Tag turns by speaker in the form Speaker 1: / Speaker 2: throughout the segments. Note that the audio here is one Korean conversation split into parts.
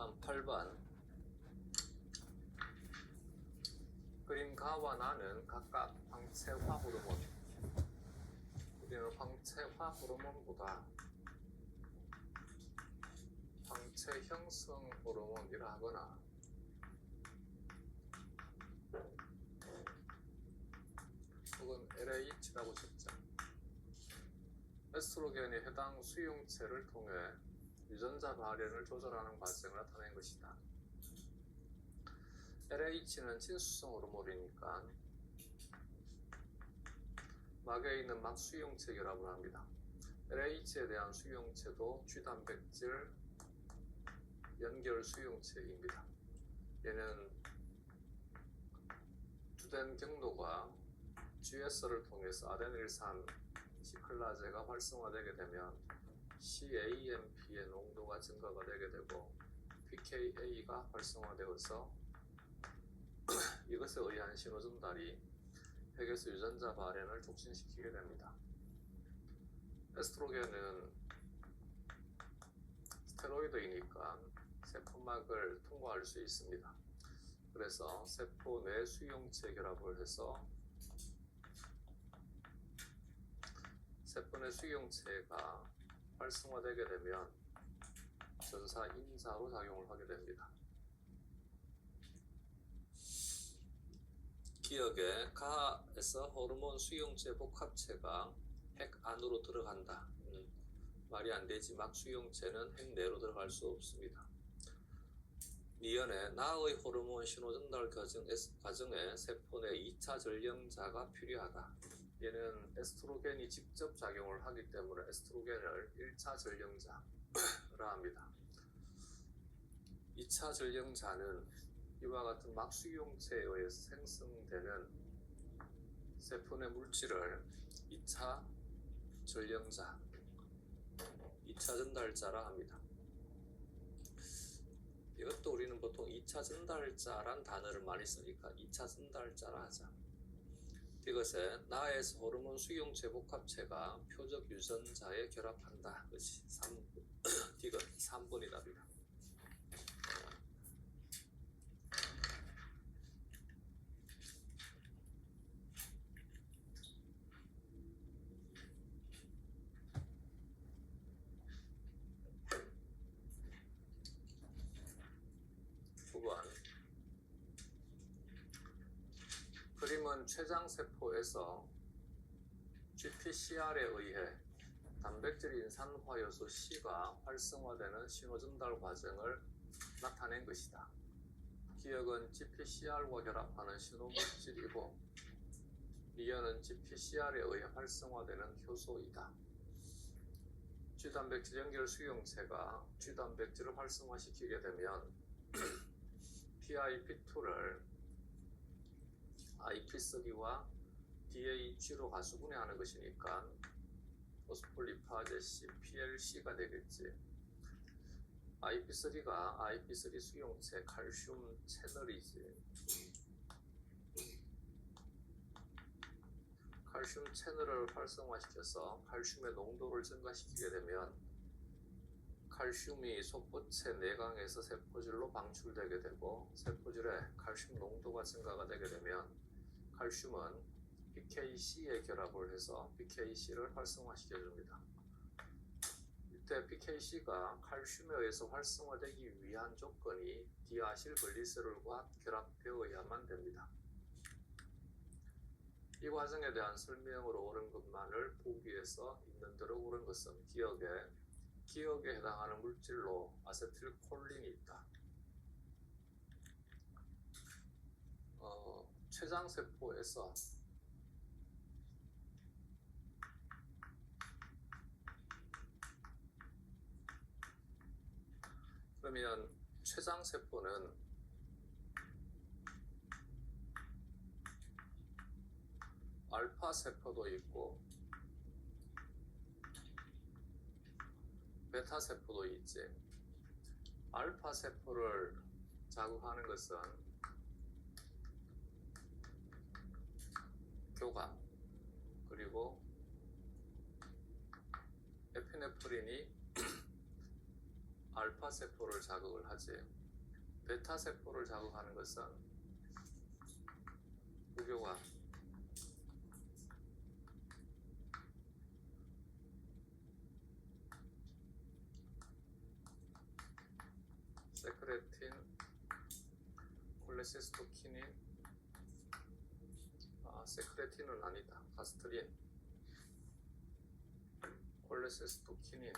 Speaker 1: 다음 8번. 그림 가와 나는 각각 황체화 호르몬, 우리는 황체화 호르몬보다 황체 형성 호르몬이라 하거나 혹은 LH라고 적죠. 에스트로겐이 해당 수용체를 통해 유전자 발현을 조절하는 과정을 나타낸 것이다. LH는 친수성 호르몬이니까 막에 있는 막 수용체 결합을 합니다. LH에 대한 수용체도 G단백질 연결 수용체입니다. 얘는 주된 경로가 GS를 통해서 아데닐산 시클라제가 활성화되게 되면 CAMP의 농도가 증가가 되게 되고 PKA가 활성화되어서 이것에 의한 신호 전달이 획에서 유전자 발현을 촉진시키게 됩니다. 에스트로겐은 스테로이드이니까 세포막을 통과할 수 있습니다. 그래서 세포 내 수용체 결합을 해서 세포 내 수용체가 활성화되게 되면 전사 인자로 작용을 하게 됩니다. 기억에 가에서 호르몬 수용체 복합체가 핵 안으로 들어간다. 말이 안 되지. 막 수용체는 핵 내로 들어갈 수 없습니다. 미연에 나의 호르몬 신호 전달 과정에 세포 내 2차 전령자가 필요하다. 얘는 에스트로겐이 직접 작용을 하기 때문에 에스트로겐을 1차 전령자라 합니다. 2차 전령자는 이와 같은 막 수용체에 의해서 생성되는 세포 내 물질을 2차 전령자, 2차 전달자라 합니다. 이것도 우리는 보통 2차 전달자란 단어를 많이 쓰니까 2차 전달자라 하자. 이것에 나에서 호르몬 수용체 복합체가 표적 유전자에 결합한다. 그것이 3번이 답이다. 그림은 췌장세포에서 GPCR에 의해 단백질 인산화효소 C가 활성화되는 신호전달 과정을 나타낸 것이다. 기억은 GPCR과 결합하는 신호물질이고 미연은 GPCR에 의해 활성화되는 효소이다. G단백질 연결 수용체가 G단백질을 활성화시키게 되면 PIP2를 IP3와 DH로 가수분해하는 것이니까 포스폴리파제시 PLC가 되겠지. IP3가 IP3 수용체 칼슘 채널이지. 칼슘 채널을 활성화시켜서 칼슘의 농도를 증가시키게 되면 칼슘이 소포체 내강에서 세포질로 방출되게 되고 세포질에 칼슘 농도가 증가가 되게 되면 칼슘은 PKC에 결합을 해서 PKC를 활성화시켜줍니다. 이때 PKC가 칼슘에 의해서 활성화되기 위한 조건이 디아실글리세롤과 결합되어야만 됩니다. 이 과정에 대한 설명으로 옳은 것만을 보기에서 있는 대로 옳은 것은 기억에 해당하는 물질로 아세틸콜린이 있다. 췌장세포에서 그러면 췌장세포는 알파세포도 있고 베타세포도 있지. 알파세포를 자극하는 것은 교감, 그리고 에피네프린이 알파 세포를 자극을 하지. 베타 세포를 자극하는 것은 부교관, 세크레틴, 콜레시스토키닌, 세크레틴은 아니다. 가스트린, 콜레시스토키닌,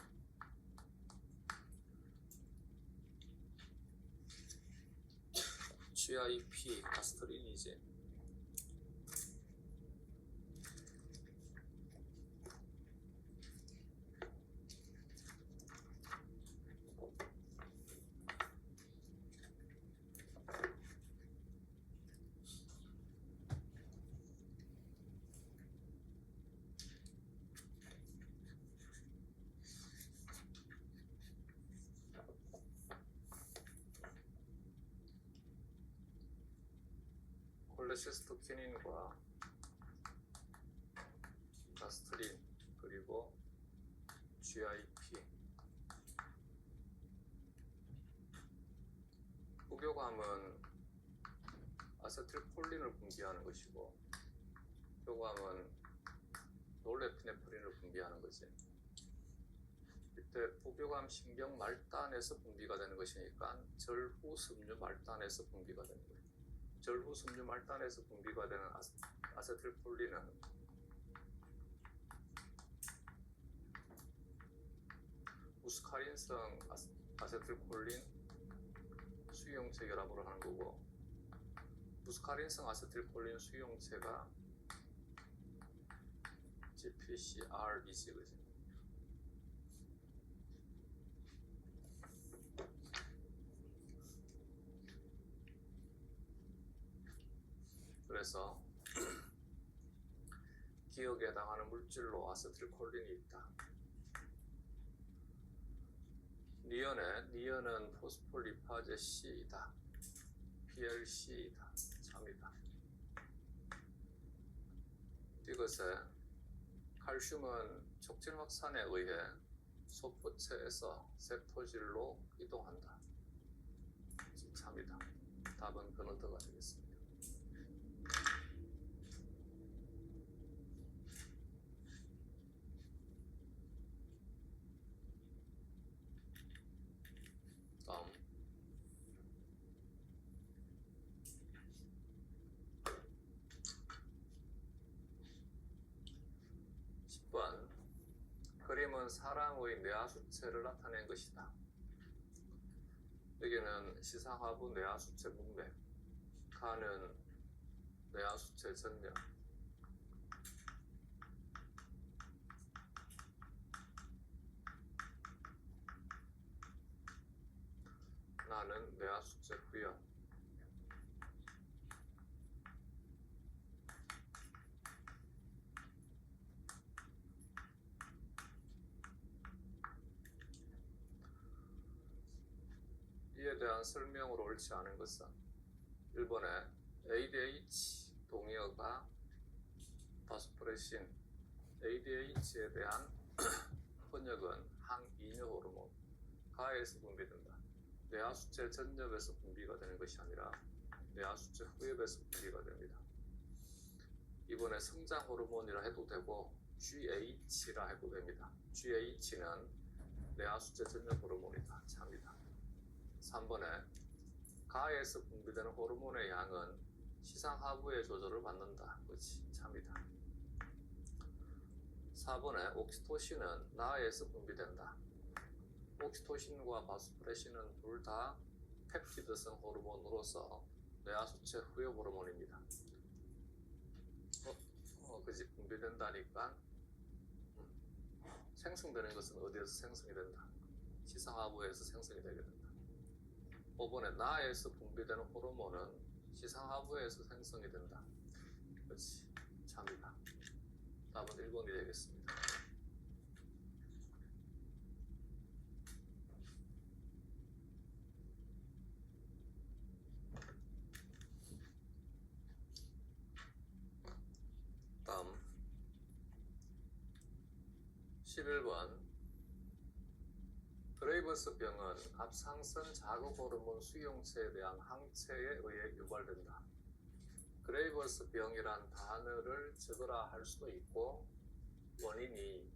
Speaker 1: GIP, 가스트린이지. 콜레시스토키닌과 가스트린 그리고 GIP. 부교감은 아세틸콜린을 분비하는 것이고 교감은 놀레피네프린을 분비하는 거지. 이때 부교감 신경 말단에서 분비가 되는 것이니까 절후 섬유 말단에서 분비가 되는 거예요. 절후 섬유 말단에서 분비가 되는 아세틸콜린은 무스카린성 아세틸콜린 수용체 결합으로 하는 거고, 무스카린성 아세틸콜린 수용체가 GPCR이지, 그지? 그래서 기억에 해당하는 물질로 아세틸콜린이 있다. 니은은 포스폴리파제 C이다. PLC이다. 참이다. 이것에 칼슘은 촉진 확산에 의해 소포체에서 세포질로 이동한다. 참이다. 답은 베너드가 되겠습니다. 다음 10번 그림은 사람의 뇌하수체를 나타낸 것이다. 여기는 시상하부 뇌하수체 문맥, 가는 뇌하수체 전면, 나는 뇌하수체 후연, 이에 대한 설명으로 옳지 않은 것은 1번에 ADH 동의어가 바소프레신, ADH에 대한 번역은 항이뇨 호르몬, 가에서 분비된다. 뇌하수체 전엽에서 분비가 되는 것이 아니라 뇌하수체 후엽에서 분비가 됩니다. 이번에 성장 호르몬이라 해도 되고 GH라 해도 됩니다. GH는 뇌하수체 전엽 호르몬이다. 참이다. 3번에 가에서 분비되는 호르몬의 양은 시상하부의 조절을 받는다. 그렇지, 참이다. 4번에 옥시토신은 나에서 분비된다. 옥시토신과 바소프레신은 둘 다 펩티드성 호르몬으로서 뇌하수체 후엽 호르몬입니다. 그지, 분비된다니까 생성되는 것은 어디에서 생성이 된다? 시상하부에서 생성이 되게 된다. 5번에 나에서 분비되는 호르몬은 시상하부에서 생성이 된다. 그렇지, 참이다. 답은 1번이 되겠습니다. 다음 11번 드레이브 그레이버스 병은 갑상선 자극 호르몬 수용체에 대한 항체에 의해 유발된다. 그레이버스 병이란 단어를 적으라 할 수도 있고 원인이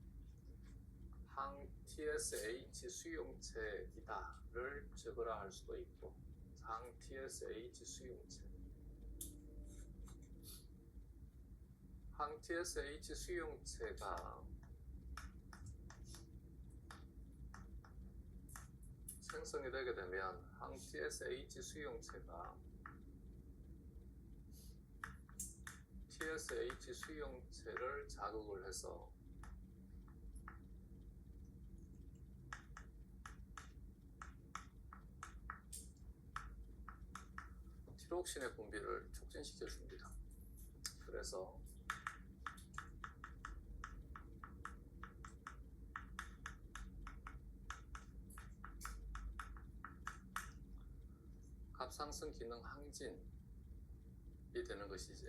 Speaker 1: 항 TSH 수용체이다를 적으라 할 수도 있고 항 TSH 수용체 항 TSH 수용체가 생성이 되게 되면 항 TSH 수용체가 TSH 수용체를 자극을 해서 티록신의 분비를 촉진시켜 줍니다. 그래서 갑상선 기능 항진이 되는 것이지.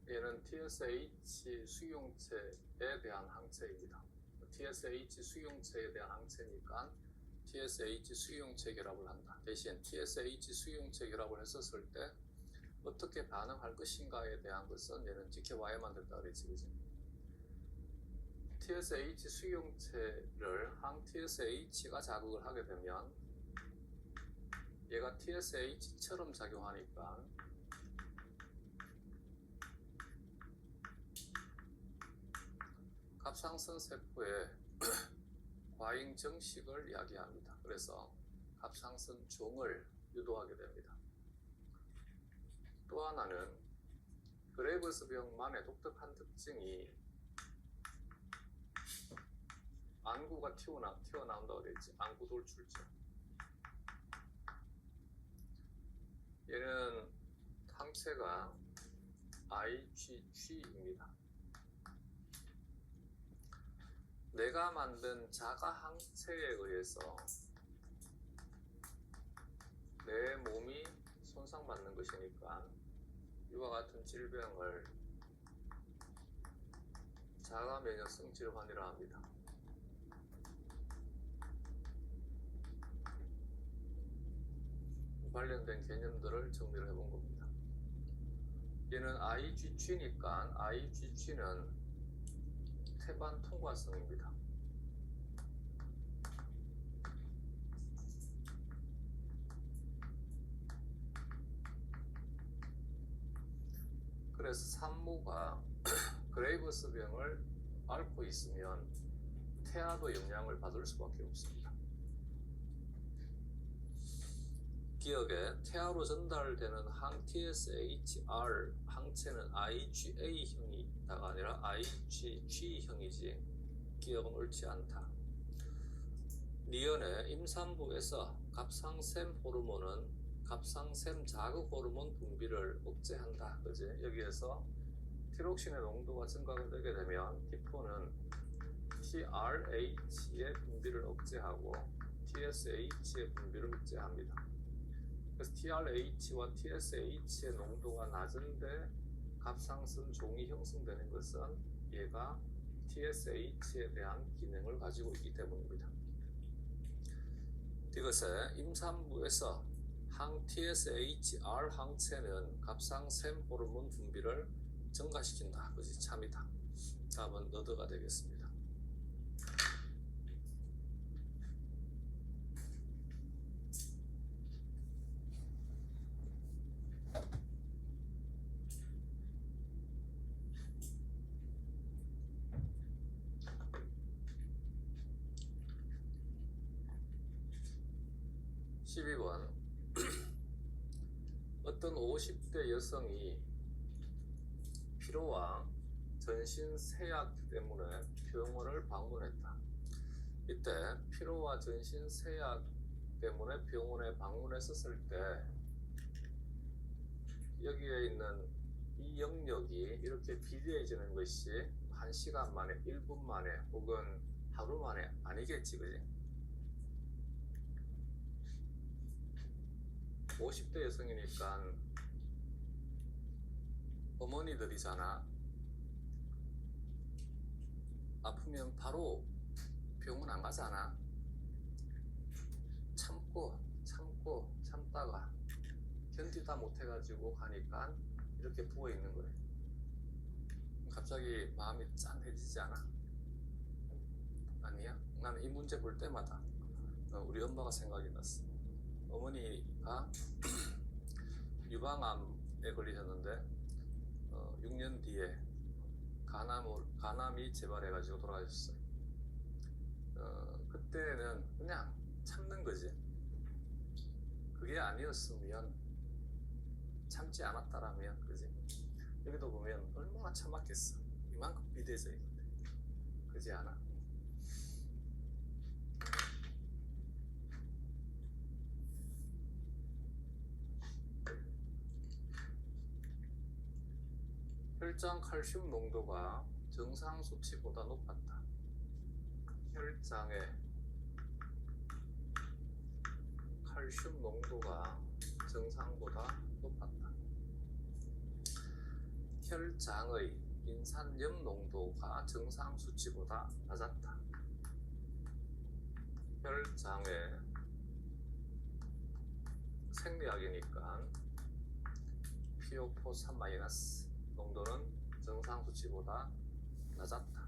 Speaker 1: 얘는 TSH 수용체에 대한 항체입니다. TSH 수용체에 대한 항체니까 TSH 수용체 결합을 한다. 대신 TSH 수용체 결합을 했었을 때 어떻게 반응할 것인가에 대한 것은 얘는 지켜봐야만 된다 그랬지, 그지? TSH 수용체를 항 TSH가 자극을 하게 되면 얘가 TSH처럼 작용하니까 갑상선 세포에 과잉 정식을 이야기합니다. 그래서 갑상선 종을 유도하게 됩니다. 또 하나는 그레이버스 병만의 독특한 특징이 안구가 튀어나온다고 그랬지. 안구 돌출증. 얘는 항체가 IgG입니다. 내가 만든 자가 항체에 의해서 내 몸이 손상받는 것이니까 이와 같은 질병을 자가 면역성 질환이라 합니다. 관련된 개념들을 정리를 해본 겁니다. 얘는 IgG니까 IgG는 태반 통과성입니다. 그래서 산모가 그레이버스 병을 앓고 있으면 태아도 영향을 받을 수밖에 없습니다. 기억에 태아로 전달되는 항 TSHR 항체는 IgA형이다가 아니라 IgG형이지 기억은 옳지 않다. 니은의 임산부에서 갑상샘 호르몬은 갑상샘 자극 호르몬 분비를 억제한다. 그지? 여기에서 티록신의 농도가 증가가 되게 되면 히포는 TRH의 분비를 억제하고 TSH의 분비를 억제합니다. 그래서 TRH와 TSH의 농도가 낮은데 갑상선 종이 형성되는 것은 얘가 TSH에 대한 기능을 가지고 있기 때문입니다. 이것에 임산부에서 항 TSHR 항체는 갑상샘 호르몬 분비를 증가시킨다. 그것이 참이다. 답은 너드가 되겠습니다. 12번 어떤 50대 여성이 피로와 전신 세약 때문에 병원을 방문했다. 이때 피로와 전신 세약 때문에 병원에 방문했었을 때 여기에 있는 이 영역이 이렇게 비대해지는 것이 1시간 만에, 1분 만에 혹은 하루 만에 아니겠지, 그지? 50대 여성이니까 어머니들이잖아. 아프면 바로 강하잖아. 참다가 견디다 못해가지고 가니까 이렇게 부어있는 거예요. 갑자기 마음이 짠해지지 않아? 아니야? 나는 이 문제 볼 때마다 우리 엄마가 생각이 났어. 어머니가 유방암에 걸리셨는데 6년 뒤에 간암이 재발해가지고 돌아가셨어요. 그때는 그냥 참는 거지. 그게 아니었으면, 참지 않았다라면, 그지? 여기도 보면 얼마나 참았겠어. 이만큼 비대져 있는데. 그지 않아? 혈장 칼슘 농도가 정상 수치보다 높았다. 혈장의 칼슘 농도가 정상보다 높았다. 혈장의 인산염 농도가 정상 수치보다 낮았다. 혈장의 생리학이니까 PO4 3- 농도는 정상 수치보다 낮았다.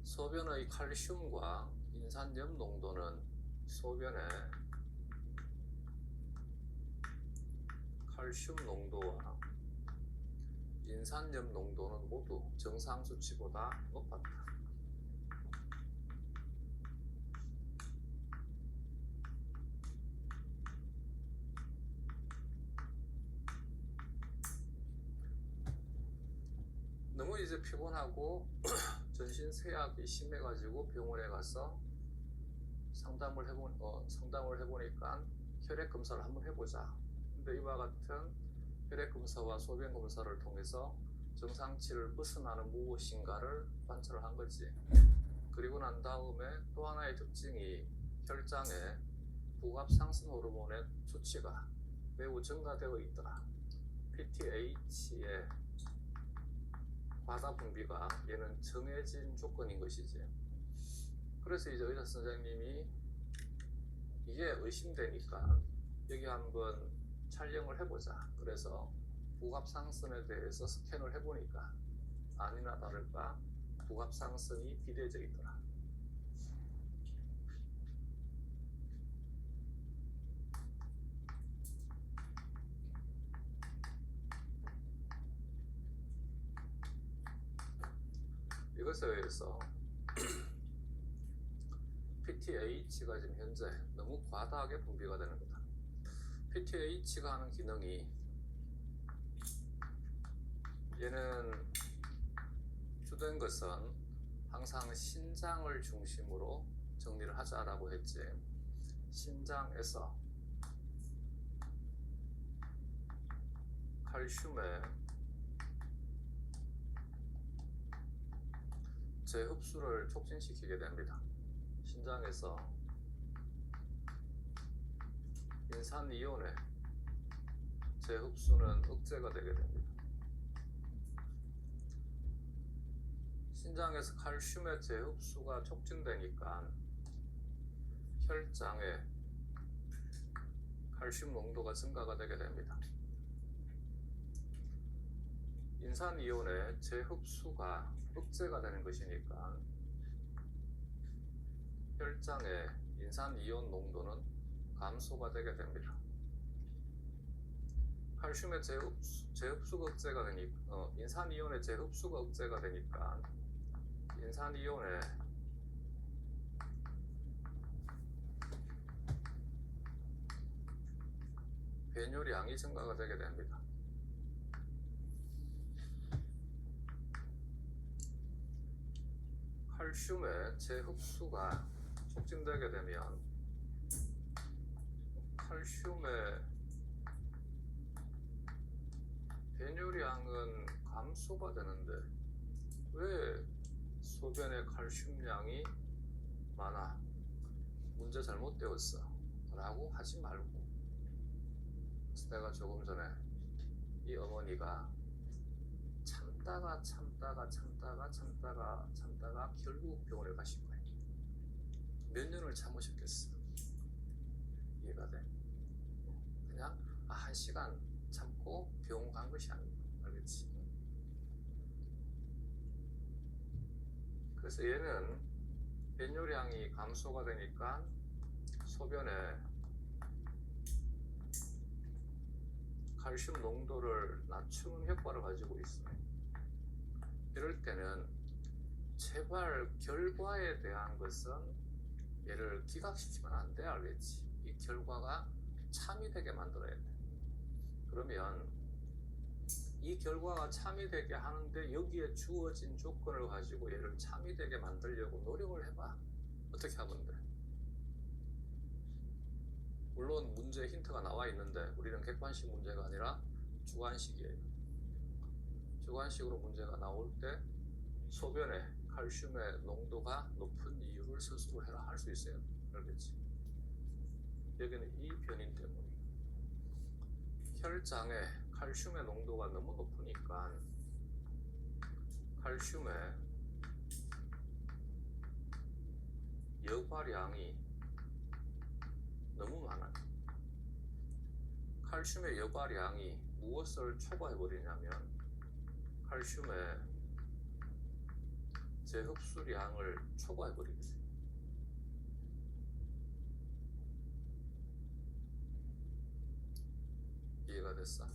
Speaker 1: 소변의 칼슘과 인산염 농도는 소변의 칼슘 농도와 인산염 농도는 모두 정상 수치보다 높았다. 너무 이제 피곤하고 전신 세약이 심해가지고 병원에 가서 상담을 해보니까 혈액 검사를 한번 해보자. 근데 이와 같은 혈액 검사와 소변 검사를 통해서 정상치를 벗어나는 무엇인가를 관찰을 한 거지. 그리고 난 다음에 또 하나의 특징이 혈장에 부갑 상승 호르몬의 수치가 매우 증가되어 있더라. PTH의 과다 분비가 얘는 정해진 조건인 것이지. 그래서 이제 의사 선생님이 이게 의심되니까 여기 한번 촬영을 해보자. 그래서 부갑 상승에 대해서 스캔을 해보니까 아니나 다를까 부갑 상승이 비대져 있더라. 이것에 의해서 PTH가 지금 현재 너무 과다하게 분비가 되는 거다. PTH가 하는 기능이, 얘는 주된 것은 항상 신장을 중심으로 정리를 하자라고 했지. 신장에서 칼슘의 재흡수를 촉진시키게 됩니다. 신장에서 인산이온의 재흡수는 억제가 되게 됩니다. 신장에서 칼슘의 재흡수가 촉진되니까 혈장에 칼슘 농도가 증가가 되게 됩니다. 인산이온의 재흡수가 억제가 되는 것이니까 혈장의 인산이온 농도는 감소가 되게 됩니다. 칼슘의 재흡수가 억제가 되니까 인산이온의 재흡수가 억제가 되니까 인산이온의 배뇨량이 증가가 되게 됩니다. 칼슘의 재흡수가 촉진되게 되면 칼슘의 배뇨량은 감소가 되는데 왜 소변의 칼슘량이 많아? 문제 잘못되었어 라고 하지 말고, 그래서 내가 조금 전에 이 어머니가 참다가 결국 병원에 가신 거예요. 몇 년을 참으셨겠어? 이해가 돼? 그냥 1시간 참고 병원 간 것이 아니고, 알겠지? 그래서 얘는 변뇨량이 감소가 되니까 소변에 칼슘 농도를 낮추는 효과를 가지고 있어요. 이럴 때는 제발 결과에 대한 것은 얘를 기각시키면 안 돼, 알겠지? 이 결과가 참이 되게 만들어야 돼. 그러면 이 결과가 참이 되게 하는데 여기에 주어진 조건을 가지고 얘를 참이 되게 만들려고 노력을 해봐. 어떻게 하면 돼? 물론 문제 힌트가 나와 있는데 우리는 객관식 문제가 아니라 주관식이에요. 주관식으로 문제가 나올 때 소변에 칼슘의 농도가 높은 이유를 스스로 해라 할 수 있어요. 알겠지? 여기는 이 변인 때문에 혈장에 칼슘의 농도가 너무 높으니까 칼슘의 여과량이 너무 많아요. 칼슘의 여과량이 무엇을 초과해버리냐면 칼슘의 재흡수량을 초과해버리게 돼요. 이해가 됐어?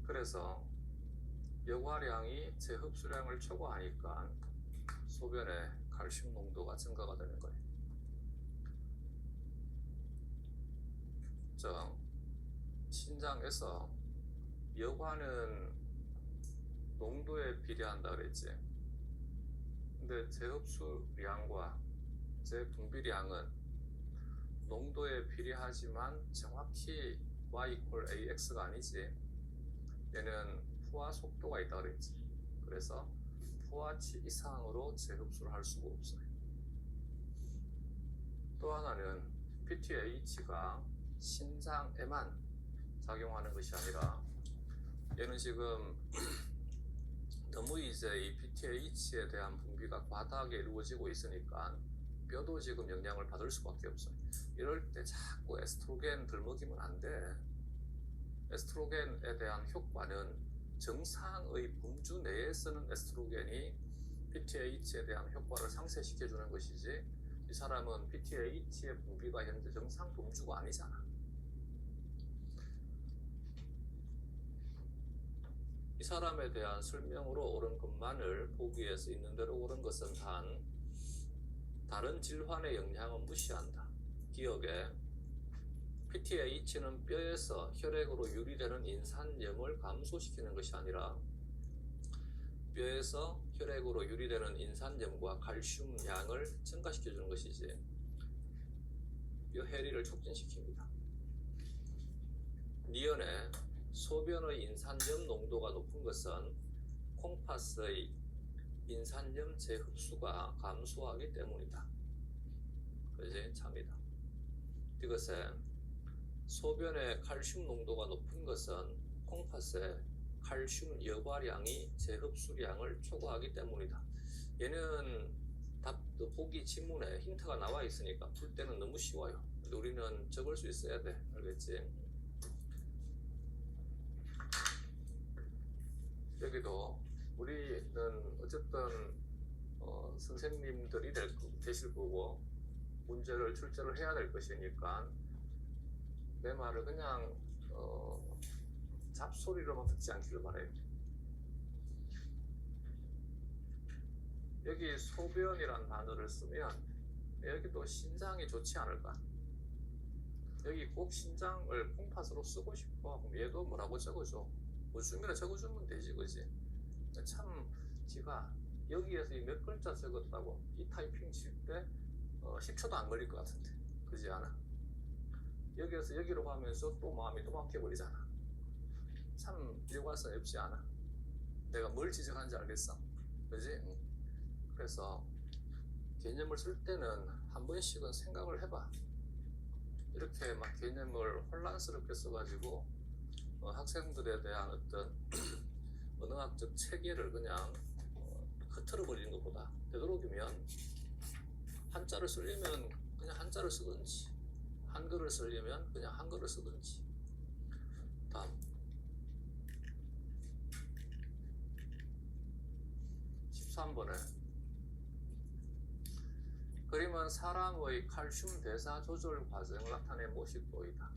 Speaker 1: 그래서 여과량이 재흡수량을 초과하니까 소변에 칼슘 농도가 증가가 되는 거예요. 신장에서 여과는 농도에 비례한다 그랬지. 근데 재흡수량과 재분비량은 농도에 비례하지만 정확히 y=ax가 아니지. 얘는 포화 속도가 있다 그랬지. 그래서 포화치 이상으로 재흡수를 할 수가 없어요. 또 하나는 PTH가 신장에만 작용하는 것이 아니라 얘는 지금 너무 이제 이 PTH에 대한 분비가 과다하게 이루어지고 있으니까 뼈도 지금 영향을 받을 수밖에 없어요. 이럴 때 자꾸 에스트로겐 들먹이면 안 돼. 에스트로겐에 대한 효과는 정상의 범주 내에 쓰는 에스트로겐이 PTH에 대한 효과를 상쇄시켜주는 것이지, 이 사람은 PTH의 분비가 현재 정상 범주가 아니잖아. 이 사람에 대한 설명으로 옳은 것만을 보기 위해서 있는 대로 옳은 것은 단, 다른 질환의 영향은 무시한다. 기억에 PTH는 뼈에서 혈액으로 유리되는 인산염을 감소시키는 것이 아니라 뼈에서 혈액으로 유리되는 인산염과 칼슘 양을 증가시켜주는 것이지 뼈 해리를 촉진시킵니다. 니은의 소변의 인산염 농도가 높은 것은 콩팥의 인산염 재흡수가 감소하기 때문이다. 그지? 참이다. 이것에 소변의 칼슘 농도가 높은 것은 콩팥의 칼슘 여과량이 재흡수량을 초과하기 때문이다. 얘는 보기 지문에 힌트가 나와 있으니까 풀 때는 너무 쉬워요. 근데 우리는 적을 수 있어야 돼. 알겠지? 여기도 우리는 어쨌든 선생님들이 되실 거고 문제를 출제를 해야 될 것이니까 내 말을 그냥 잡소리로만 듣지 않기를 바라요. 여기 소변이란 단어를 쓰면 여기도 신장이 좋지 않을까? 여기 꼭 신장을 콩팥으로 쓰고 싶어. 그럼 얘도 뭐라고 적어줘? 뭐중이라 적어주면 되지, 그지? 참 지가 여기에서 이 몇 글자 적었다고 이 타이핑 칠 때 10초도 안 걸릴 것 같은데, 그지 않아? 여기에서 여기로 가면서 또 마음이 또 막혀버리잖아. 참 일관성이 없지 않아? 내가 뭘 지적하는지 알겠어? 그지? 그래서 개념을 쓸 때는 한 번씩은 생각을 해봐. 이렇게 막 개념을 혼란스럽게 써가지고 학생들에 대한 어떤 언어학적 체계를 그냥 틀어버리는 것보다 되도록이면 한자를 쓰려면 그냥 한자를 쓰든지, 한글을 쓰려면 그냥 한글을 쓰든지. 다음 13번에 그림은 사람의 칼슘 대사 조절 과정을 나타낸 모식도이다.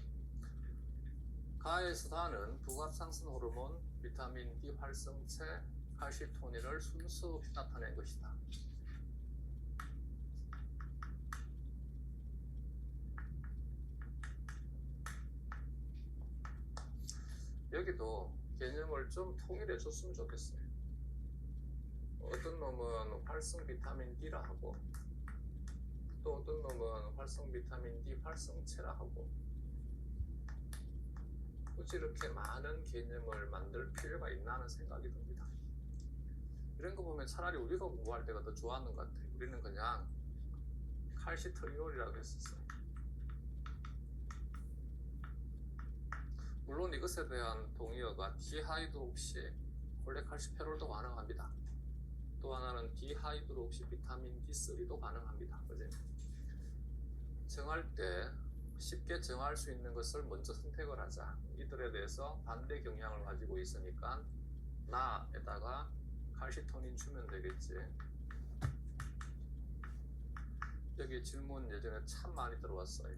Speaker 1: 가에서 다는 부갑상선 호르몬, 비타민 D 활성체, 칼시토닌을 순서 없이 나타낸 것이다. 여기도 개념을 좀 통일해 줬으면 좋겠어요. 어떤 놈은 활성 비타민 D라 하고, 또 어떤 놈은 활성 비타민 D 활성체라 하고, 굳이 이렇게 많은 개념을 만들 필요가 있나 하는 생각이 듭니다. 이런 거 보면 차라리 우리가 공부할 때가 더 좋았는 것 같아요. 우리는 그냥 칼시토니올이라고 했었어요. 물론 이것에 대한 동의어가 디하이드록시 콜레칼시페롤도 가능합니다. 또 하나는 디하이드록시 비타민 D3도 가능합니다. 그지? 정할 때 쉽게 정할 수 있는 것을 먼저 선택을 하자. 이들에 대해서 반대 경향을 가지고 있으니까 나에다가 칼시토닌 주면 되겠지. 여기 질문 예전에 참 많이 들어왔어요.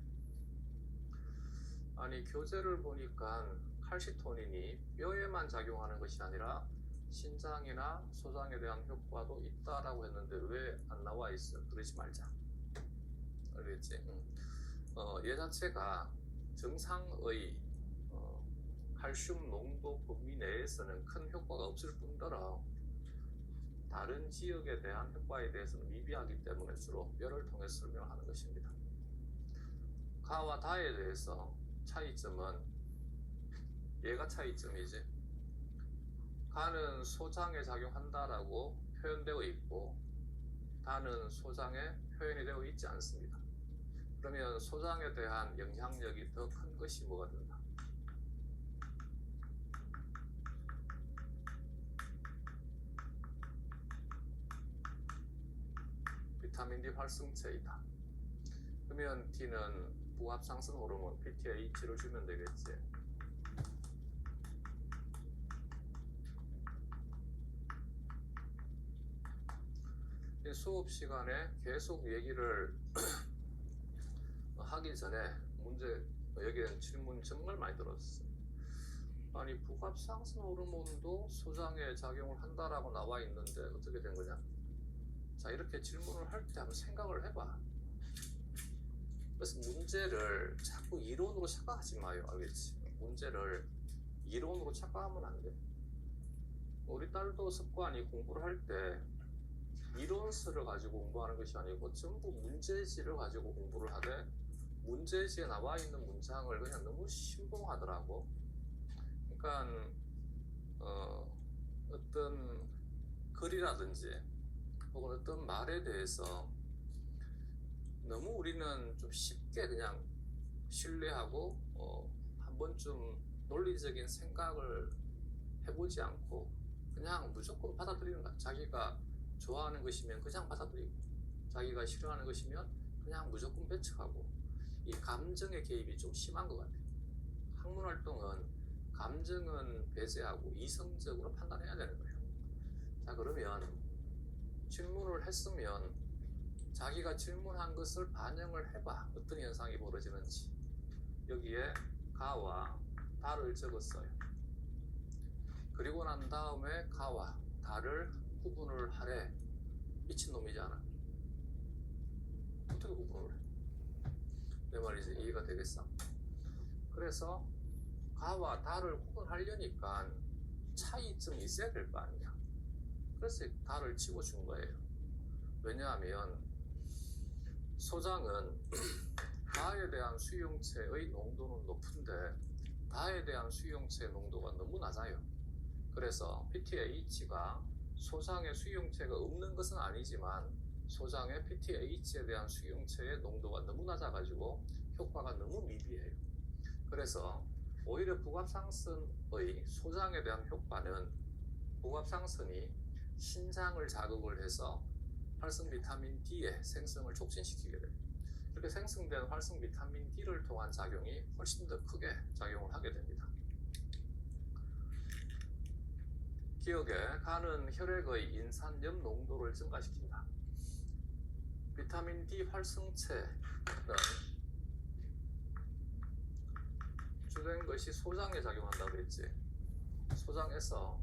Speaker 1: 아니 교재를 보니까 칼시토닌이 뼈에만 작용하는 것이 아니라 신장이나 소장에 대한 효과도 있다라고 했는데 왜 안 나와 있어? 그러지 말자. 알겠지? 얘 자체가 정상의 칼슘 농도 범위 내에서는 큰 효과가 없을 뿐더러 다른 지역에 대한 효과에 대해서는 미비하기 때문에 주로 뼈를 통해 설명하는 것입니다. 가와 다에 대해서 차이점은 얘가 차이점이지. 가는 소장에 작용한다라고 표현되어 있고 다는 소장에 표현이 되어 있지 않습니다. 그러면 소장에 대한 영향력이 더 큰 것이 뭐가 된다? 비타민 D 활성체이다. 그러면 D는 부합상선 호르몬 PTH를 주면 되겠지. 수업 시간에 계속 얘기를 하기 전에 문제 여기에는 질문 정말 많이 들었어요. 아니 부갑상선 호르몬도 소장에 작용을 한다라고 나와 있는데 어떻게 된 거냐? 자 이렇게 질문을 할 때 한번 생각을 해봐. 그래서 문제를 자꾸 이론으로 착각하지 마요. 알겠지? 문제를 이론으로 착각하면 안 돼. 우리 딸도 습관이 공부를 할 때 이론서를 가지고 공부하는 것이 아니고 전부 문제지를 가지고 공부를 하되 문제지에 나와 있는 문장을 그냥 너무 신봉하더라고. 그러니까 어떤 글이라든지 혹은 어떤 말에 대해서 너무 우리는 좀 쉽게 그냥 신뢰하고 한 번쯤 논리적인 생각을 해보지 않고 그냥 무조건 받아들이는 거야. 자기가 좋아하는 것이면 그냥 받아들이고 자기가 싫어하는 것이면 그냥 무조건 배척하고 이 감정의 개입이 좀 심한 것 같아요. 학문활동은 감정은 배제하고 이성적으로 판단해야 되는 거예요. 자 그러면 질문을 했으면 자기가 질문한 것을 반영을 해봐. 어떤 현상이 벌어지는지. 여기에 가와 다를 적었어요. 그리고 난 다음에 가와 다를 구분을 하래. 미친놈이잖아. 어떻게 구분을 해? 내 말이 이제 이해가 되겠어? 그래서 가와 다를 구분하려니까 차이점이 있어야 될 거 아니야. 그래서 다를 집어준 거예요. 왜냐하면 소장은 가에 대한 수용체의 농도는 높은데 다에 대한 수용체 농도가 너무 낮아요. 그래서 PTH가 소장의 수용체가 없는 것은 아니지만 소장의 PTH에 대한 수용체의 농도가 너무 낮아가지고 효과가 너무 미비해요. 그래서 오히려 부갑상선의 소장에 대한 효과는 부갑상선이 신장을 자극을 해서 활성 비타민 D의 생성을 촉진시키게 됩니다. 이렇게 생성된 활성 비타민 D를 통한 작용이 훨씬 더 크게 작용을 하게 됩니다. 기억에 간은 혈액의 인산염 농도를 증가시킨다. 비타민 D 활성체는 주된 것이 소장에 작용한다고 했지. 소장에서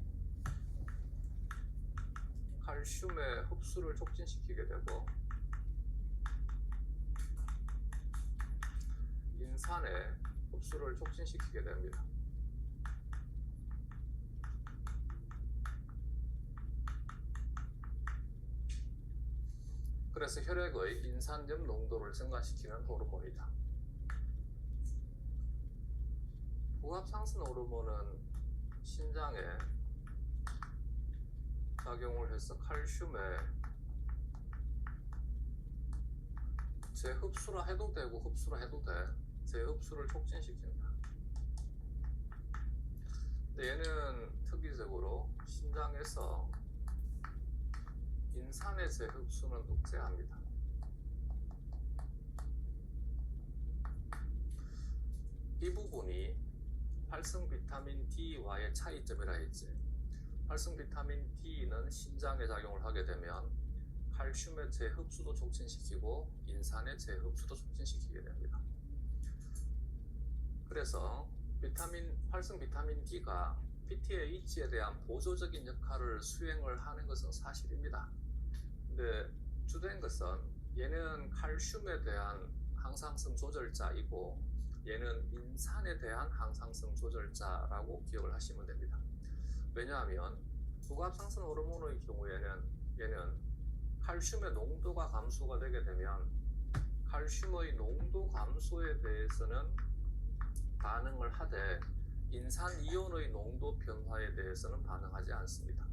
Speaker 1: 칼슘의 흡수를 촉진시키게 되고 인산의 흡수를 촉진시키게 됩니다. 그래서 혈액의 인산염 농도를 증가시키는 호르몬이다. 부합상승 호르몬은 신장에 작용을 해서 칼슘의 재흡수라 해도 되고 흡수라 해도 돼. 재흡수를 촉진시킨다. 근데 얘는 특이적으로 신장에서 인산의 재흡수는 억제합니다. 이 부분이 활성 비타민 D와의 차이점이라 했지. 활성 비타민 D는 신장에 작용을 하게 되면 칼슘의 재흡수도 촉진시키고 인산의 재흡수도 촉진시키게 됩니다. 그래서 활성 비타민 D가 PTAH에 대한 보조적인 역할을 수행을 하는 것은 사실입니다. 근데 주된 것은 얘는 칼슘에 대한 항상성 조절자이고 얘는 인산에 대한 항상성 조절자라고 기억을 하시면 됩니다. 왜냐하면 부합상승 호르몬의 경우에는 얘는 칼슘의 농도가 감소가 되게 되면 칼슘의 농도 감소에 대해서는 반응을 하되 인산이온의 농도 변화에 대해서는 반응하지 않습니다.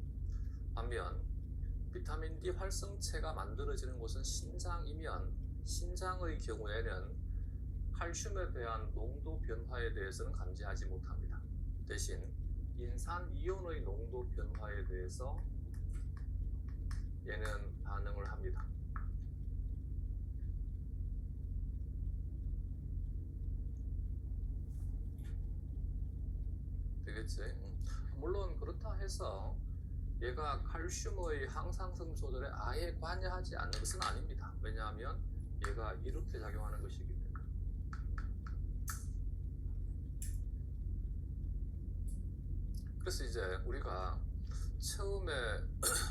Speaker 1: 반면 비타민 D 활성체가 만들어지는 곳은 신장이면 신장의 경우에는 칼슘에 대한 농도 변화에 대해서는 감지하지 못합니다. 대신 인산이온의 농도 변화에 대해서 얘는 반응을 합니다. 되겠지? 물론 그렇다 해서 얘가 칼슘의 항상성 조절에 아예 관여하지 않는 것은 아닙니다. 왜냐하면 얘가 이렇게 작용하는 것이기 때문에. 그래서 이제 우리가 처음에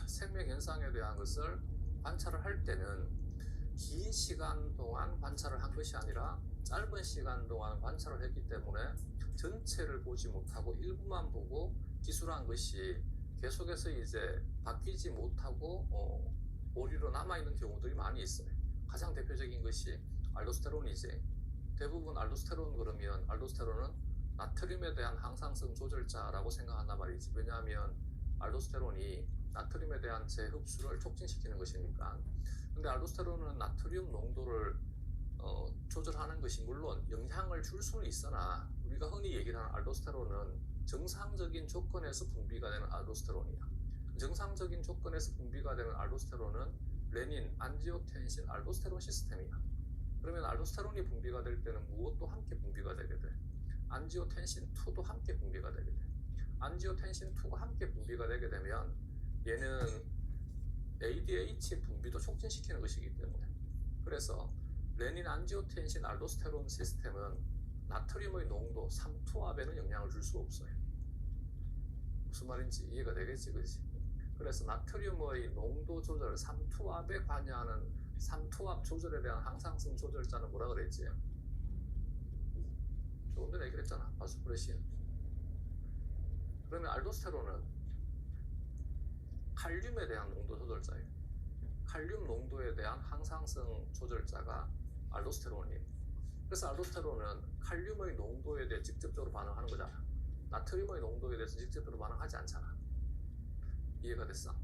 Speaker 1: 생명 현상에 대한 것을 관찰을 할 때는 긴 시간 동안 관찰을 한 것이 아니라 짧은 시간 동안 관찰을 했기 때문에 전체를 보지 못하고 일부만 보고 기술한 것이 계속해서 이제 바뀌지 못하고 오류로 남아있는 경우들이 많이 있어요. 가장 대표적인 것이 알도스테론이지. 대부분 알도스테론 그러면 알도스테론은 나트륨에 대한 항상성 조절자라고 생각한단 말이지. 왜냐하면 알도스테론이 나트륨에 대한 재흡수를 촉진시키는 것이니까. 근데 알도스테론은 나트륨 농도를 조절하는 것이 물론 영향을 줄 수는 있으나 우리가 흔히 얘기를 하는 알도스테론은 정상적인 조건에서 분비가 되는 알도스테론이야. 정상적인 조건에서 분비가 되는 알도스테론은 레닌, 안지오텐신, 알도스테론 시스템이야. 그러면 알도스테론이 분비가 될 때는 무엇도 함께 분비가 되게 돼. 안지오텐신2도 함께 분비가 되게 돼. 안지오텐신2가 함께 분비가 되게 되면 얘는 ADH 분비도 촉진시키는 것이기 때문에 그래서 레닌, 안지오텐신, 알도스테론 시스템은 나트륨의 농도 3투압에는 영향을 줄 수 없어요. 무슨 말인지 이해가 되겠지, 그렇지? 그래서 나트륨의 농도 조절 3투압에 관여하는 3투압 조절에 대한 항상성 조절자는 뭐라 그랬지? 조금 전에 얘기를 했잖아. 바수프레신. 그러면 알도스테론은 칼륨에 대한 농도 조절자예요. 칼륨 농도에 대한 항상성 조절자가 알도스테론이에요. 그래서 알도스테론은 칼륨의 농도에 대해 직접적으로 반응하는 거잖아. 나트륨의 농도에 대해서 직접적으로 반응하지 않잖아. 이해가 됐어?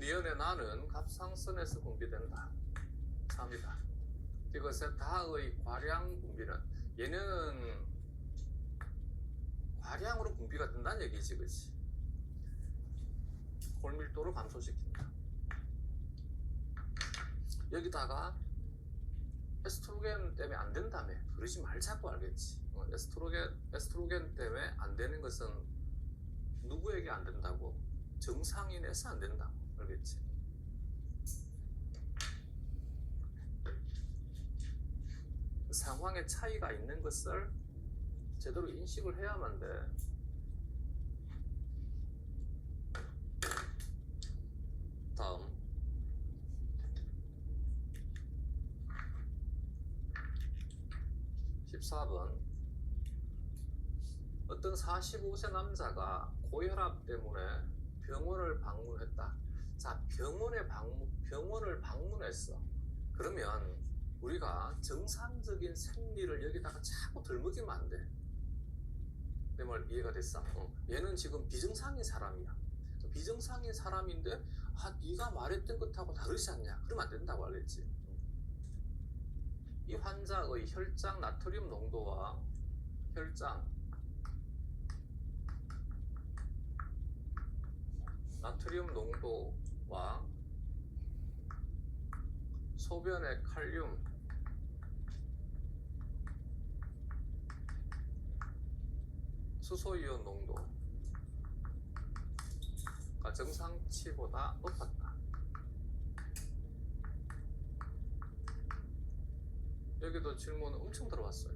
Speaker 1: 니은의 나는 갑상선에서 분비된다. 3이다. 이것의 다의 과량 분비는 얘는 과량으로 분비가 된다는 얘기지, 그렇지? 골밀도를 감소시킨다. 여기다가 에스트로겐 때문에 안 된다며 그러지 말자고, 알겠지? 에스트로겐 때문에 안 되는 것은 누구에게 안 된다고? 정상인에서 안 된다고, 알겠지? 상황의 차이가 있는 것을 제대로 인식을 해야만 돼. 다음 14번. 어떤 45세 남자가 고혈압 때문에 병원을 방문했다. 자, 병원을 방문했어. 그러면 우리가 정상적인 생리를 여기다가 자꾸 덜먹이면 안 돼. 내 말 이해가 됐어? 얘는 지금 비정상인 사람이야. 비정상인 사람인데 네가 말했던 것하고 다르지 않냐? 그러면 안 된다고, 알겠지? 이 환자의 혈장 나트륨 농도와 혈장 나트륨 농도와 소변의 칼륨, 수소이온 농도가 정상치보다 높았다. 여기도 질문 엄청 들어왔어요.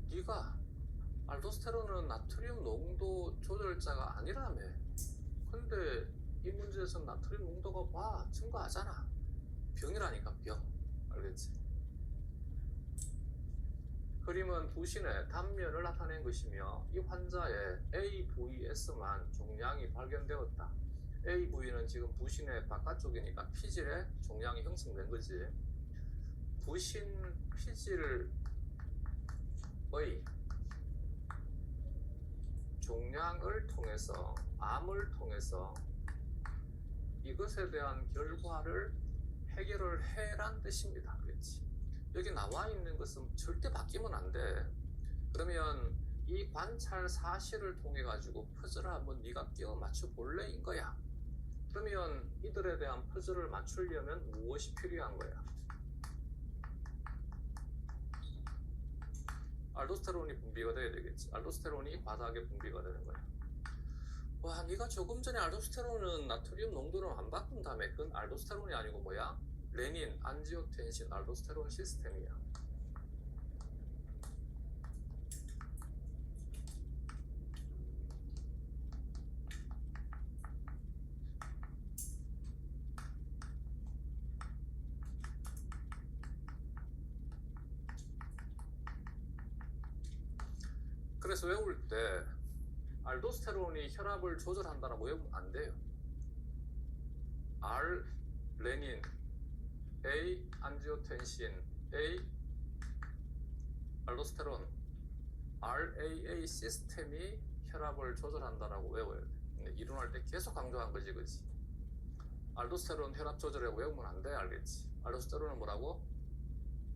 Speaker 1: 네가 알도스테론은 나트륨 농도 조절자가 아니라며. 근데 이 문제에서 나트륨 농도가 증가하잖아. 병이라니까, 병. 알겠지? 그림은 부신의 단면을 나타낸 것이며 이 환자의 AVS만 종양이 발견되었다. AV는 지금 부신의 바깥쪽이니까 피질에 종양이 형성된 거지. 부신 피질의 종양을 통해서, 암을 통해서 이것에 대한 결과를 해결을 해란 뜻입니다. 그렇지? 여기 나와 있는 것은 절대 바뀌면 안 돼. 그러면 이 관찰 사실을 통해 가지고 퍼즐을 한번 네가 끼워 맞춰 볼래 인 거야. 그러면 이들에 대한 퍼즐을 맞추려면 무엇이 필요한 거야? 알도스테론이 분비가 돼야 되겠지. 알도스테론이 과다하게 분비가 되는 거야. 와, 네가 조금 전에 알도스테론은 나트륨 농도를 안 바꾼다며. 그건 알도스테론이 아니고 뭐야? 레닌, 안지오텐신, 알도스테론 시스템이야. 그래서 외울 때 알도스테론이 혈압을 조절한다라고 외우면 안 돼요. R, 레닌, A, 안지오텐신, A, 알도스테론, RAA 시스템이 혈압을 조절한다라고 외워야 돼. 근데 이론할 때 계속 강조한 거지, 그치? 알도스테론 혈압 조절이라고 외우면 안 돼, 알겠지? 알도스테론은 뭐라고?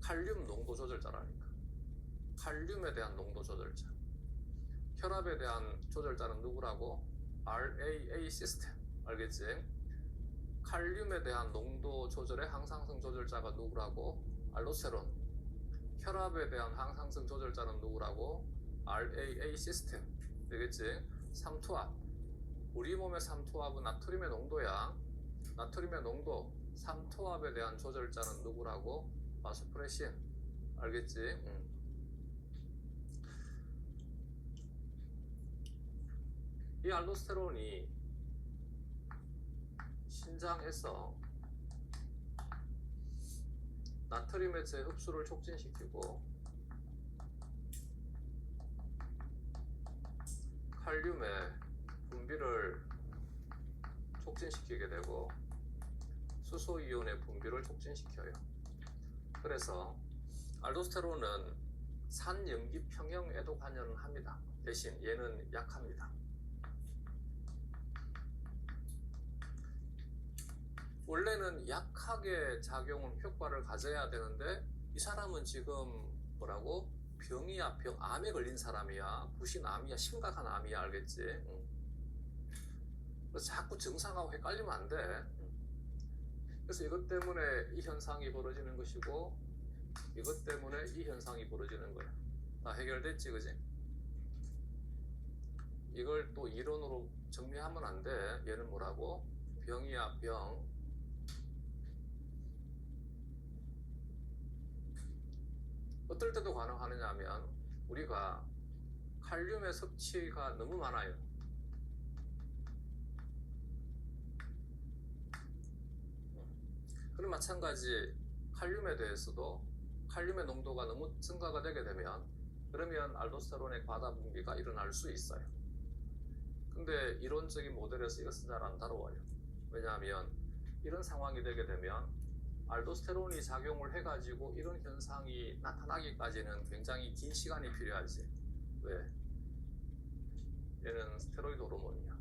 Speaker 1: 칼륨 농도 조절자라니까. 칼륨에 대한 농도 조절자. 혈압에 대한 조절자는 누구라고? RAA 시스템. 알겠지? 칼륨에 대한 농도 조절의 항상성 조절자가 누구라고? 알도스테론. 혈압에 대한 항상성 조절자는 누구라고? RAA 시스템. 되겠지? 삼투압. 우리 몸의 삼투압은 나트륨의 농도야. 나트륨의 농도, 삼투압에 대한 조절자는 누구라고? 바소프레신. 알겠지? 이 알도스테론이 신장에서 나트륨의 재흡수를 촉진시키고 칼륨의 분비를 촉진시키게 되고 수소이온의 분비를 촉진시켜요. 그래서 알도스테론은 산염기 평형에도 관여를 합니다. 대신 얘는 약합니다. 원래는 약하게 작용을 효과를 가져야 되는데 이 사람은 지금 뭐라고? 병이야, 암에 걸린 사람이야, 부신암이야, 심각한 암이야, 알겠지? 그래서 자꾸 증상하고 헷갈리면 안 돼. 그래서 이것 때문에 이 현상이 벌어지는 것이고 이것 때문에 이 현상이 벌어지는 거야. 다 해결됐지, 그지? 이걸 또 이론으로 정리하면 안 돼. 얘는 뭐라고? 병이야, 병. 어떨 때도 가능하느냐 하면 우리가 칼륨의 섭취가 너무 많아요. 그럼 마찬가지 칼륨에 대해서도 칼륨의 농도가 너무 증가가 되게 되면 그러면 알도스테론의 과다 분비가 일어날 수 있어요. 근데 이론적인 모델에서 이것은 잘 안 다뤄와요. 왜냐하면 이런 상황이 되게 되면 알도스테론이 작용을 해가지고 이런 현상이 나타나기까지는 굉장히 긴 시간이 필요하지. 왜? 얘는 스테로이드 호르몬이야.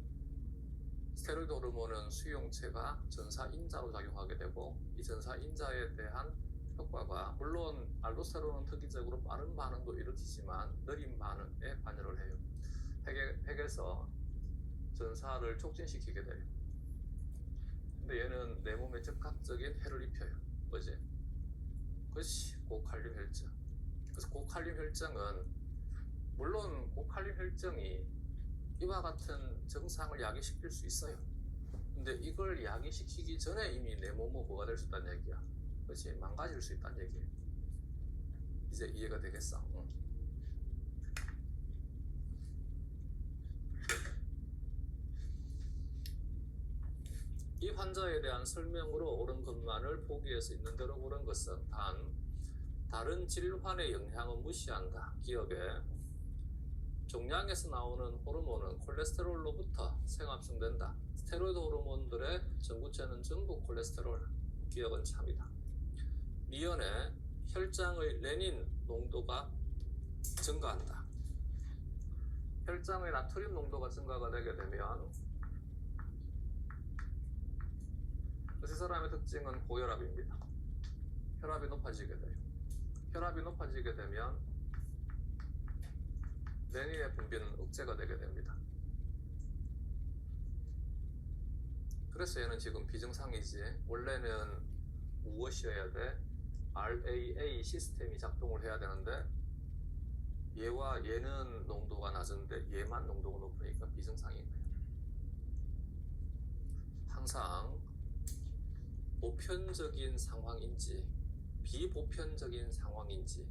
Speaker 1: 스테로이드 호르몬은 수용체가 전사인자로 작용하게 되고 이 전사인자에 대한 효과가 물론 알도스테론은 특이적으로 빠른 반응도 일으키지만 느린 반응에 관여를 해요. 핵에서 전사를 촉진시키게 돼요. 근데 얘는 내 몸에 즉각적인 해를 입혀요. 뭐지? 그것이 고칼륨 혈증. 그래서 고칼륨 혈증은 물론 고칼륨 혈증이 이와 같은 증상을 야기시킬 수 있어요. 근데 이걸 야기시키기 전에 이미 내 몸은 뭐가 될 수 있다는 얘기야. 그렇지? 망가질 수 있다는 얘기예요. 이제 이해가 되겠어? 응. 이 환자에 대한 설명으로 옳은 것만을 보기에서 있는 대로 옳은 것은 단 다른 질환의 영향은 무시한다. 기억에 종양에서 나오는 호르몬은 콜레스테롤로부터 생합성된다. 스테로이드 호르몬들의 전구체는 전부 콜레스테롤. 기억은 참이다. 미연에 혈장의 레닌 농도가 증가한다. 혈장의 나트륨 농도가 증가가 되게 되면 이 사람의 특징은 고혈압입니다. 혈압이 높아지게 돼요. 혈압이 높아지게 되면 레닌의 분비는 억제가 되게 됩니다. 그래서 얘는 지금 비정상이지. 원래는 무엇이어야 돼? RAA 시스템이 작동을 해야 되는데 얘와 얘는 농도가 낮은데 얘만 농도가 높으니까 비정상인 거예요. 항상 보편적인 상황인지 비보편적인 상황인지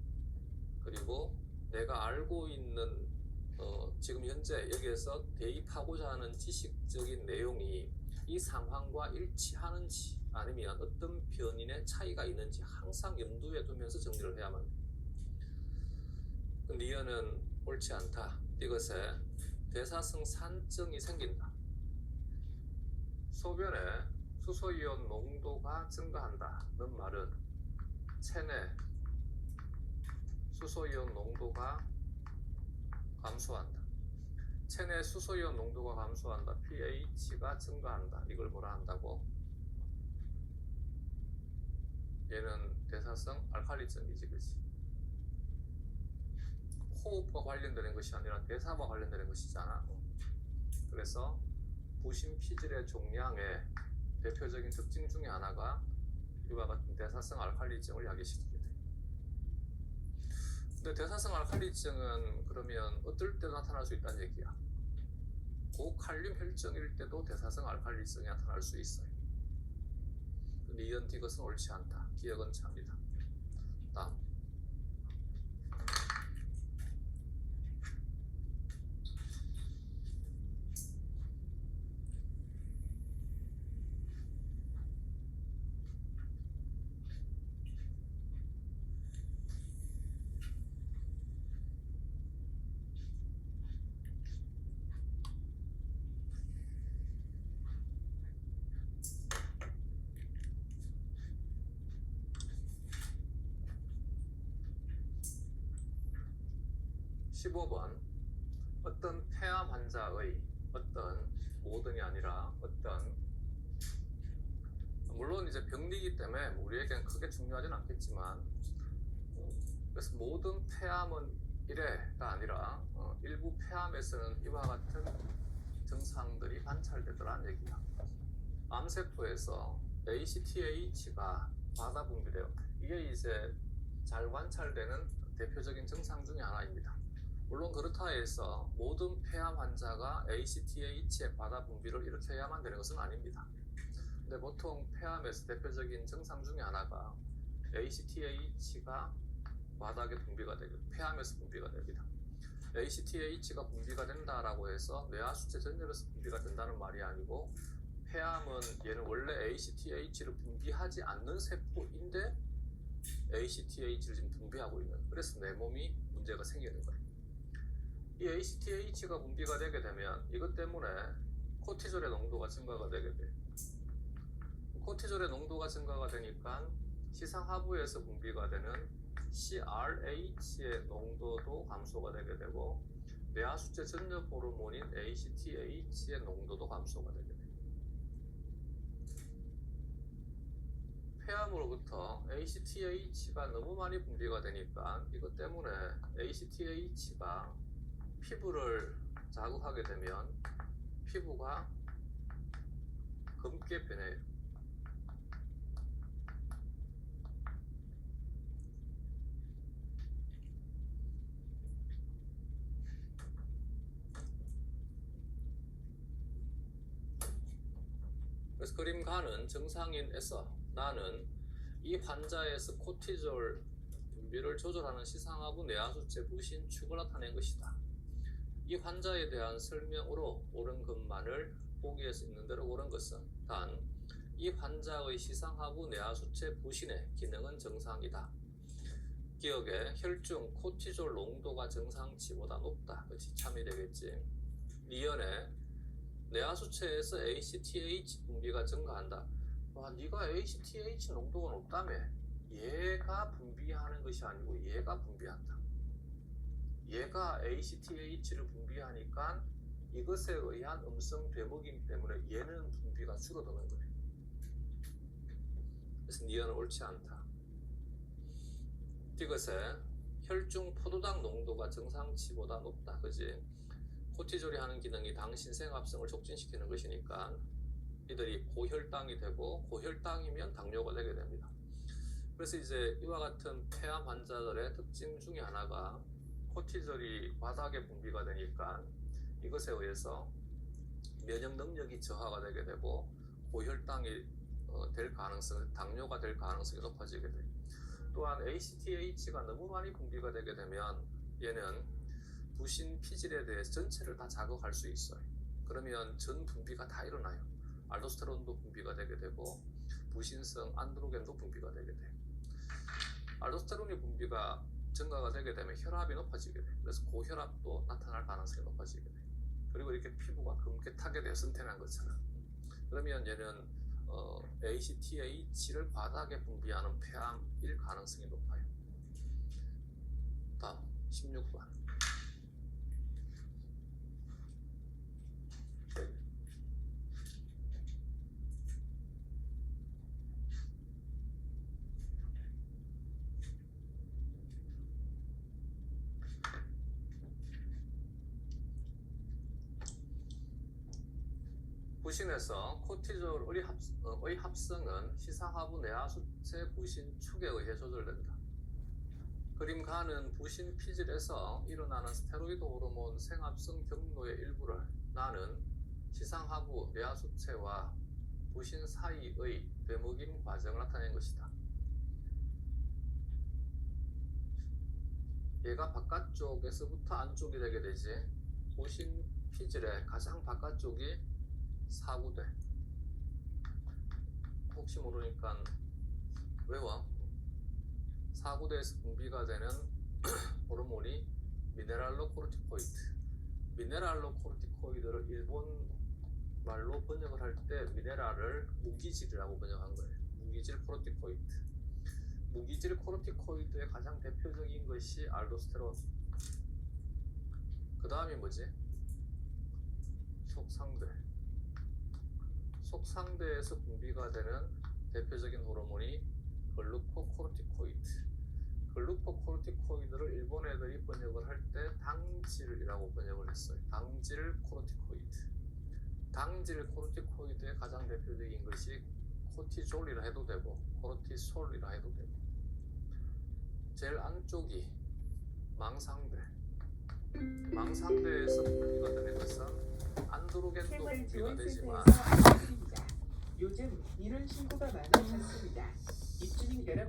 Speaker 1: 그리고 내가 알고 있는 지금 현재 여기에서 대입하고자 하는 지식적인 내용이 이 상황과 일치하는지 아니면 어떤 변인의 차이가 있는지 항상 염두에 두면서 정리를 해야만 돼. 근데 이거는 옳지 않다. 이것에 대사성산증이 생긴다. 소변에 수소이온 농도가 증가한다는 말은 체내 수소이온 농도가 감소한다. 체내 수소이온 농도가 감소한다. pH가 증가한다. 이걸 뭐라 한다고? 얘는 대사성 알칼리증이지, 그렇지? 호흡과 관련되는 것이 아니라 대사와 관련되는 것이잖아. 그래서 부신피질의 종양의 대표적인 특징 중에 하나가 이와 같은 대사성 알칼리증을 야기시키게 돼. 근데 대사성 알칼리증은 그러면 어떨 때 나타날 수 있다는 얘기야. 고칼륨 혈증일 때도 대사성 알칼리증이 나타날 수 있어요. 근데 이것은 옳지 않다. 기억은 참이다. 다음. (15번) 어떤 폐암 환자의 어떤 모든이 아니라 어떤 물론 이제 병리이기 때문에 우리에겐 크게 중요하진 않겠지만, 그래서 모든 폐암은 이래가 아니라 일부 폐암에서는 이와 같은 증상들이 관찰되더라는 얘기야. 암세포에서 ACTH가 과다 분비돼요. 이게 이제 잘 관찰되는 대표적인 증상 중에 하나입니다. 물론 그렇다 해서 모든 폐암 환자가 ACTH의 과다 분비를 일으켜야만 되는 것은 아닙니다. 근데 보통 폐암에서 대표적인 증상 중에 하나가 ACTH가 과다하게 분비가 되고 폐암에서 분비가 됩니다. ACTH가 분비가 된다라고 해서 뇌하수체 전역에서 분비가 된다는 말이 아니고, 폐암은 얘는 원래 ACTH를 분비하지 않는 세포인데 ACTH를 지금 분비하고 있는, 그래서 내 몸이 문제가 생기는 거예요. 이 ACTH가 분비가 되게 되면 이것 때문에 코티졸의 농도가 증가가 되게 돼요. 코티졸의 농도가 증가가 되니까 시상하부에서 분비가 되는 CRH의 농도도 감소가 되게 되고, 뇌하수체 전역 호르몬인 ACTH의 농도도 감소가 되게 돼요. 폐암으로부터 ACTH가 너무 많이 분비가 되니까 이것 때문에 ACTH가 피부를 자극하게 되면 피부가 검게 변해요. 그래서 그림가는 정상인에서 나는 이 환자에서 코티졸 분비를 조절하는 시상하부 뇌하수체 부신축을 나타낸 것이다. 이 환자에 대한 설명으로 옳은 것만을 보기에서 있는 대로 옳은 것은 단 이 환자의 시상하부 뇌하수체 부신의 기능은 정상이다. 기억에 혈중 코티졸 농도가 정상치보다 높다. 그렇지, 참이 되겠지. 리언에 뇌하수체에서 ACTH 분비가 증가한다. 와, 네가 ACTH 농도가 높다며. 얘가 분비하는 것이 아니고 얘가 분비한다. 얘가 ACTH를 분비하니까 이것에 의한 음성 되먹이기 때문에 얘는 분비가 줄어드는 거예요. 그래서 니언은 옳지 않다. 이것에 혈중 포도당 농도가 정상치보다 높다. 그지? 코티졸이 하는 기능이 당 신생합성을 촉진시키는 것이니까 이들이 고혈당이 되고, 고혈당이면 당뇨가 되게 됩니다. 그래서 이제 이와 같은 폐암 환자들의 특징 중에 하나가 코티졸이 과다하게 분비가 되니까 이것에 의해서 면역 능력이 저하가 되게 되고 고혈당이 될 가능성, 당뇨가 될 가능성이 높아지게 돼요. 또한 ACTH가 너무 많이 분비가 되게 되면 얘는 부신 피질에 대해서 전체를 다 자극할 수 있어요. 그러면 전 분비가 다 일어나요. 알도스테론도 분비가 되게 되고 부신성 안드로겐도 분비가 되게 돼요. 알도스테론이 분비가 증가가 되게 되면 혈압이 높아지게 돼요. 그래서 고혈압도 나타날 가능성이 높아지게 돼요. 그리고 이렇게 피부가 검게 타게 돼요. 선탠한 것처럼. 그러면 얘는 ACTH를 과다하게 분비하는 폐암일 가능성이 높아요. 다음 16번. 부신에서 코티졸의 합성은 시상하부 뇌하수체 부신축에 의해 조절된다. 그림가는 부신 피질에서 일어나는 스테로이드 호르몬 생합성 경로의 일부를 나는 시상하부 뇌하수체와 부신 사이의 되먹임 과정을 나타낸 것이다. 얘가 바깥쪽에서부터 안쪽이 되게 되지. 부신 피질의 가장 바깥쪽이 사구대. 혹시 모르니까 외워. 사구대에서 분비가 되는 호르몬이 미네랄로코르티코이드. 미네랄로코르티코이드를 일본 말로 번역을 할 때 미네랄을 무기질이라고 번역한 거예요. 무기질 코르티코이드. 무기질 코르티코이드의 가장 대표적인 것이 알도스테론. 그 다음이 뭐지? 속상대. 속상대에서 분비가 되는 대표적인 호르몬이 글루코코르티코이드. 글루코코르티코이드를 일본 애들이 번역을 할 때 당질이라고 번역을 했어요. 당질 코르티코이드. 당질 코르티코이드의 가장 대표적인 것이 코티졸이라 해도 되고 코르티솔이라 해도 되고, 제일 안쪽이 망상대. 망상대에서 분비가 되는 것은 안드로겐도 분비가 되지만
Speaker 2: 요즘 이런 신고가 많아졌습니다. 입주민 여러분